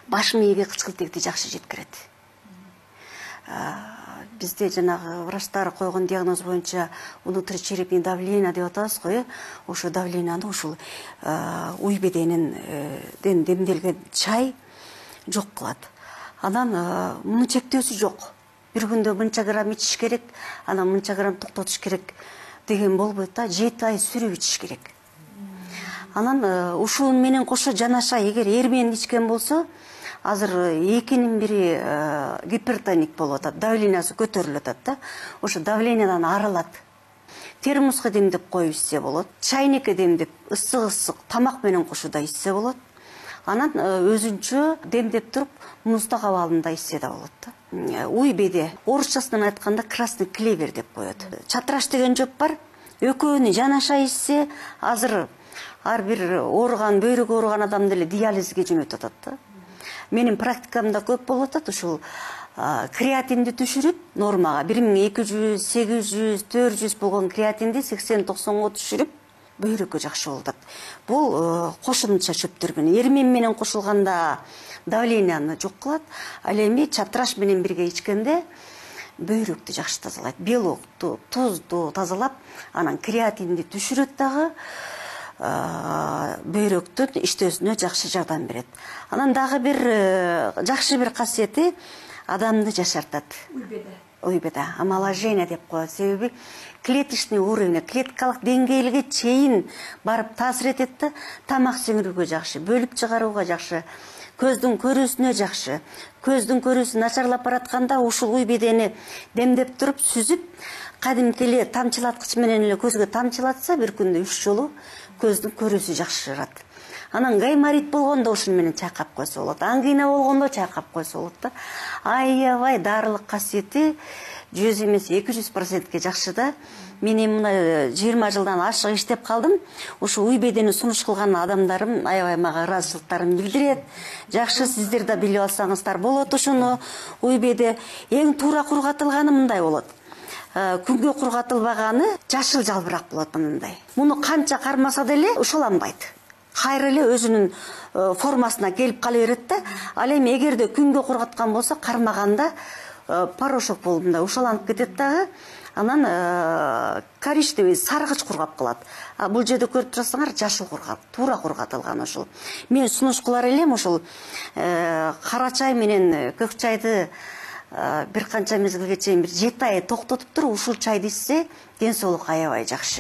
баш мээге кычкылтекти жакшы жеткирет. Бизде жанагы врачтар койгон диагноз боюнча внутричерепный давление деп атабыз го, ошо давленияны ушул уй беденин демделген чай жок кылат. Анан муну чектөөсү жок. Бир күндө мынча грамм ичиш керек, анан мынча грамм токтотуш керек деген болбойт да, 7 ай сүрүп ичиш керек. Анан ушул менен кошо жанаша эгер эр менен ичкен болсо, азыр экинин бири гипертоник болуп атат, давлениясы көтөрүлүп атат да. Ошо давлениядан арылат. Термоска демдеп коюп ичсе болот. Чайникке демдеп ысык тамак менен кошууда ичсе болот. Анан өзүнчө демдеп туруп муздак абалында ичсе да болот да. Уй беде орусчасынан айтканда красный клевер деп коет. Чатраш деген жоп бар. Экөөнү жанаша ичсе, азыр ар бир ооруган, бөйрөгү ооруган адам деле диализге жөнөтүп атат да. Менин практикамда көп болуп атат, ушул креатинди түшүрүп, нормага 1200, 800, 400 болгон креатинди 80-90га түшүрүп, бөйрөккө жакшы болуп атат. Бул кошумча чөптөргөн. Эрмен менен кошулганда давленияны жок кылат, ал эми чатраш менен бирге ичкенде бөйрөктү жакшы тазалайт. Белокту, тузду тазалап, анан креатинди түшүрөт дагы, бөйрөктүн иштөөсүнө жакшы жардам берет. Анан дагы бир жакшы бир касиети адамды жашартат. Уйбеде омоложение деп коет. Себеби клеточный уровень, клеткалык деңгээлге чейин барып таасир этет да, тамак сиңирүүгө жакшы, бөлүп чыгарууга жакшы, көздүн көрүүсүнө жакшы. Көздүн көрүүсү начарлап баратканда ушул уйбедени демдеп туруп сүзүп, кадимки эле тамчылаткыч менен эле көзгө тамчылатса, бир күндө 3 жолу көздүн көрүүсү жакшырат. Анан гайморит болгондо ушун менен чайкап койсо болот. Ангина болгондо чайкап койсо болот да. Аябай дарылык касиети 100 эмес 200%ке жакшы да. Мен мына 20 жылдан ашык иштеп калдым. Ушу уй бедени сунуш кылган адамдарым аябай мага ыраазычылыктарын билдирет. Жакшы, сиздер да билип алсаңыздар болот ушуну. Уй беде эң туура кургатылганы мындай болот. Күнгө кургатылбаганы жашыл жалбырак болот мындай. Муну канча кармаса деле ушуланбайт. Кайра эле өзүнүн формасына келип кала берет да. Ал эми эгерде күнгө кургаткан болсо, кармаганда порошок болуп мындай ушаланып кетет дагы. Анан коричневый саргыч кургап калат. Бул жерде көрүп турсаңар, жашыл кургап, туура кургатылган ушул. Мен сунуш кылар элем ушул кара чай менен көк чайды бир канча мезгилге чейин бир 7 ай токтотуп туруп ушул чайды ичсе, ден соолук аябай жакшы.